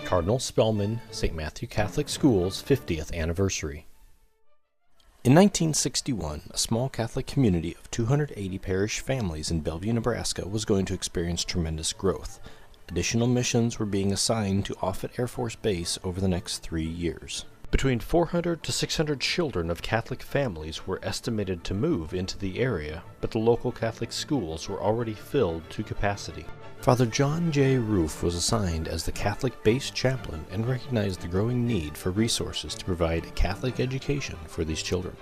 Cardinal Spellman, St. Matthew Catholic School's 50th anniversary. In 1961, a small Catholic community of 280 parish families in Bellevue, Nebraska was going to experience tremendous growth. Additional missions were being assigned to Offutt Air Force Base over the next 3 years. Between 400 to 600 children of Catholic families were estimated to move into the area, but the local Catholic schools were already filled to capacity. Father John J. Roof was assigned as the Catholic base chaplain and recognized the growing need for resources to provide a Catholic education for these children.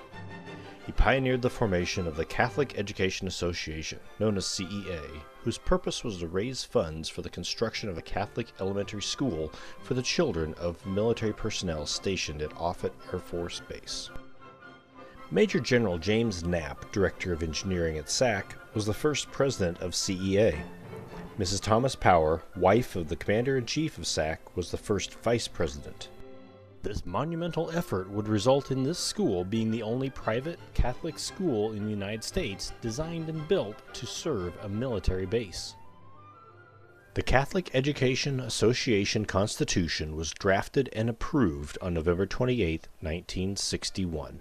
He pioneered the formation of the Catholic Education Association, known as CEA, whose purpose was to raise funds for the construction of a Catholic elementary school for the children of military personnel stationed at Offutt Air Force Base. Major General James Knapp, Director of Engineering at SAC, was the first president of CEA. Mrs. Thomas Power, wife of the Commander-in-Chief of SAC, was the first vice president. This monumental effort would result in this school being the only private Catholic school in the United States designed and built to serve a military base. The Catholic Education Association Constitution was drafted and approved on November 28, 1961.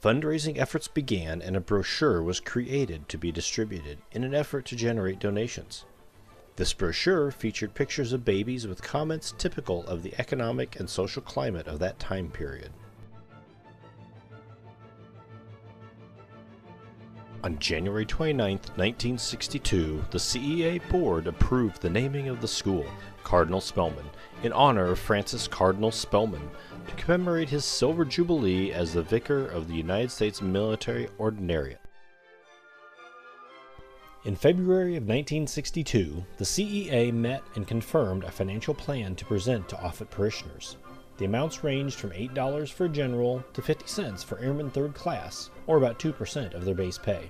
Fundraising efforts began and a brochure was created to be distributed in an effort to generate donations. This brochure featured pictures of babies with comments typical of the economic and social climate of that time period. On January 29, 1962, the CEA board approved the naming of the school, Cardinal Spellman, in honor of Francis Cardinal Spellman, to commemorate his Silver Jubilee as the Vicar of the United States Military Ordinariate. In February of 1962, the CEA met and confirmed a financial plan to present to Offutt parishioners. The amounts ranged from $8 for general to 50 cents for airman third class, or about 2% of their base pay.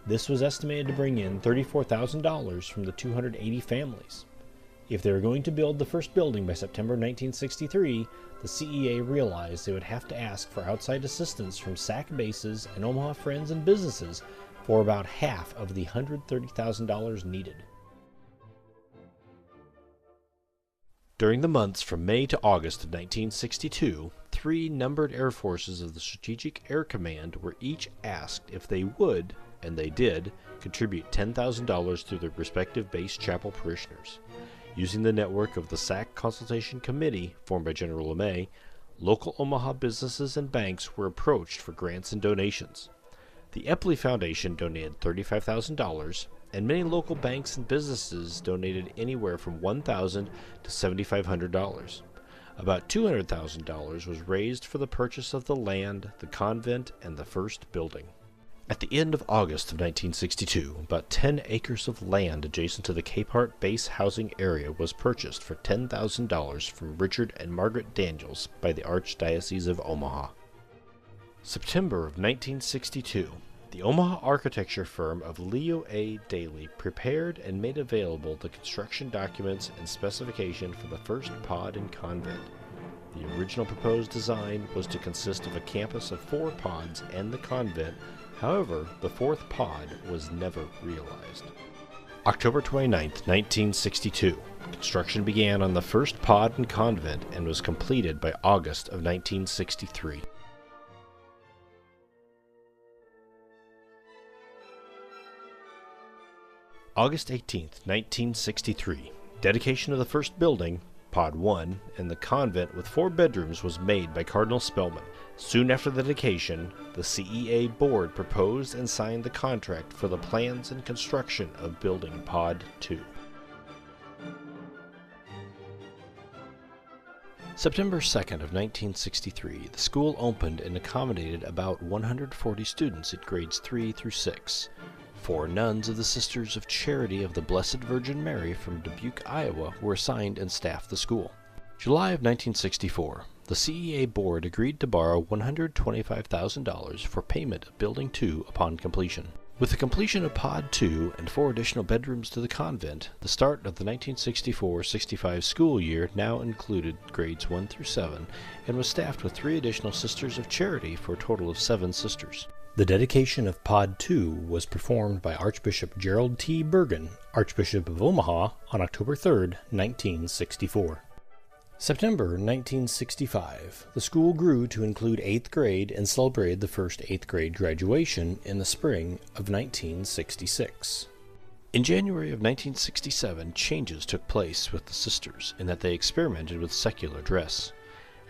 This was estimated to bring in $34,000 from the 280 families. If they were going to build the first building by September 1963, the CEA realized they would have to ask for outside assistance from SAC bases and Omaha friends and businesses for about half of the $130,000 needed. During the months from May to August of 1962, 3 numbered air forces of the Strategic Air Command were each asked if they would, and they did, contribute $10,000 to their respective base chapel parishioners. Using the network of the SAC Consultation Committee, formed by General LeMay, local Omaha businesses and banks were approached for grants and donations. The Epley Foundation donated $35,000, and many local banks and businesses donated anywhere from $1,000 to $7,500. About $200,000 was raised for the purchase of the land, the convent, and the first building. At the end of August of 1962, about 10 acres of land adjacent to the Capehart base housing area was purchased for $10,000 from Richard and Margaret Daniels by the Archdiocese of Omaha. September of 1962, the Omaha architecture firm of Leo A. Daly prepared and made available the construction documents and specification for the first pod and convent. The original proposed design was to consist of a campus of 4 pods and the convent. However, the 4th pod was never realized. October 29, 1962, construction began on the first pod and convent and was completed by August of 1963. August 18, 1963, dedication of the first building, Pod 1, and the convent with 4 bedrooms was made by Cardinal Spellman. Soon after the dedication, the CEA board proposed and signed the contract for the plans and construction of building Pod 2. September 2nd of 1963, the school opened and accommodated about 140 students at grades 3 through 6. 4 nuns of the Sisters of Charity of the Blessed Virgin Mary from Dubuque, Iowa, were assigned and staffed the school. July of 1964, the CEA board agreed to borrow $125,000 for payment of Building 2 upon completion. With the completion of Pod 2 and 4 additional bedrooms to the convent, the start of the 1964-65 school year now included grades 1 through 7 and was staffed with 3 additional Sisters of Charity for a total of 7 sisters. The dedication of Pod 2 was performed by Archbishop Gerald T. Bergen, Archbishop of Omaha, on October 3, 1964. September 1965, the school grew to include 8th grade and celebrated the first 8th grade graduation in the spring of 1966. In January of 1967, changes took place with the sisters in that they experimented with secular dress.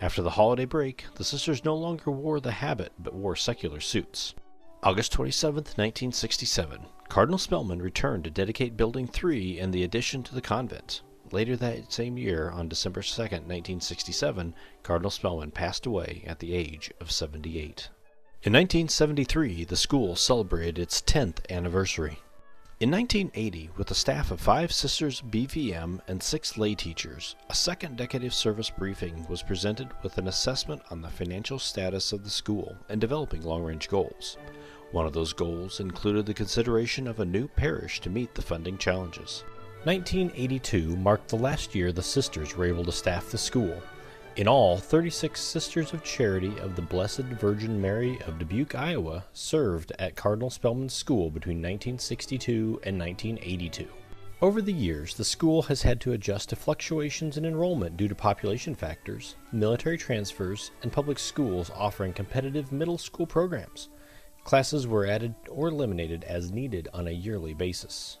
After the holiday break, the sisters no longer wore the habit but wore secular suits. August 27, 1967, Cardinal Spellman returned to dedicate Building 3 and the addition to the convent. Later that same year, on December 2, 1967, Cardinal Spellman passed away at the age of 78. In 1973, the school celebrated its 10th anniversary. In 1980, with a staff of 5 sisters BVM and 6 lay teachers, a second decade of service briefing was presented with an assessment on the financial status of the school and developing long-range goals. One of those goals included the consideration of a new parish to meet the funding challenges. 1982 marked the last year the sisters were able to staff the school. In all, 36 Sisters of Charity of the Blessed Virgin Mary of Dubuque, Iowa, served at Cardinal Spellman's school between 1962 and 1982. Over the years, the school has had to adjust to fluctuations in enrollment due to population factors, military transfers, and public schools offering competitive middle school programs. Classes were added or eliminated as needed on a yearly basis.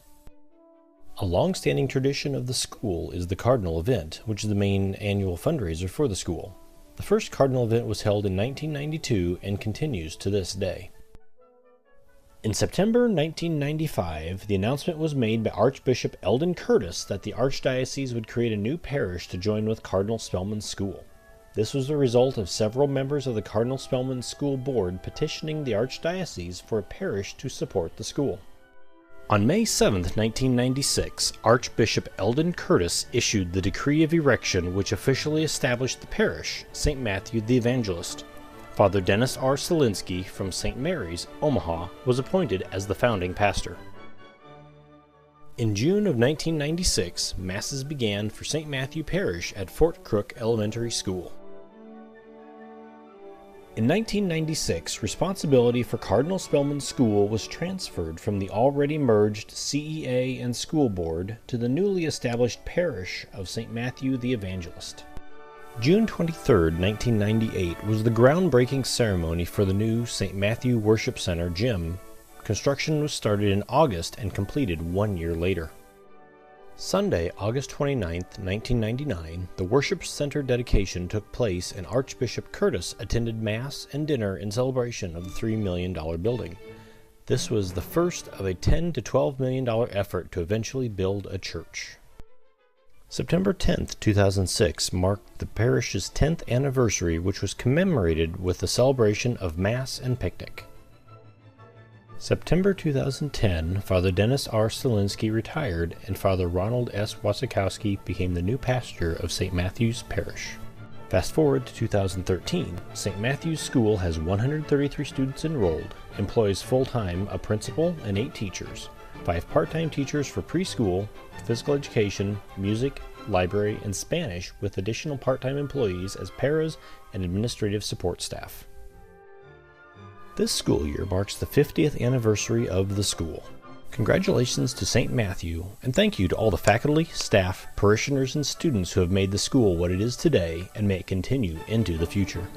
A long-standing tradition of the school is the Cardinal event, which is the main annual fundraiser for the school. The first Cardinal event was held in 1992 and continues to this day. In September 1995, the announcement was made by Archbishop Eldon Curtis that the Archdiocese would create a new parish to join with Cardinal Spellman's school. This was the result of several members of the Cardinal Spellman School Board petitioning the Archdiocese for a parish to support the school. On May 7, 1996, Archbishop Eldon Curtis issued the decree of erection which officially established the parish, St. Matthew the Evangelist. Father Dennis R. Selinsky from St. Mary's, Omaha, was appointed as the founding pastor. In June of 1996, Masses began for St. Matthew Parish at Fort Crook Elementary School. In 1996, responsibility for Cardinal Spellman's school was transferred from the already merged CEA and School Board to the newly established parish of St. Matthew the Evangelist. June 23, 1998 was the groundbreaking ceremony for the new St. Matthew Worship Center gym. Construction was started in August and completed 1 year later. Sunday, August 29, 1999, the Worship Center dedication took place and Archbishop Curtis attended Mass and dinner in celebration of the $3 million building. This was the first of a $10 to $12 million effort to eventually build a church. September 10, 2006 marked the parish's 10th anniversary, which was commemorated with the celebration of Mass and picnic. September 2010, Father Dennis R. Selinsky retired and Father Ronald S. Wasikowski became the new pastor of St. Matthew's Parish. Fast forward to 2013, St. Matthew's School has 133 students enrolled, employs full-time a principal and 8 teachers, 5 part-time teachers for preschool, physical education, music, library, and Spanish, with additional part-time employees as paras and administrative support staff. This school year marks the 50th anniversary of the school. Congratulations to St. Matthew, and thank you to all the faculty, staff, parishioners, and students who have made the school what it is today, and may it continue into the future.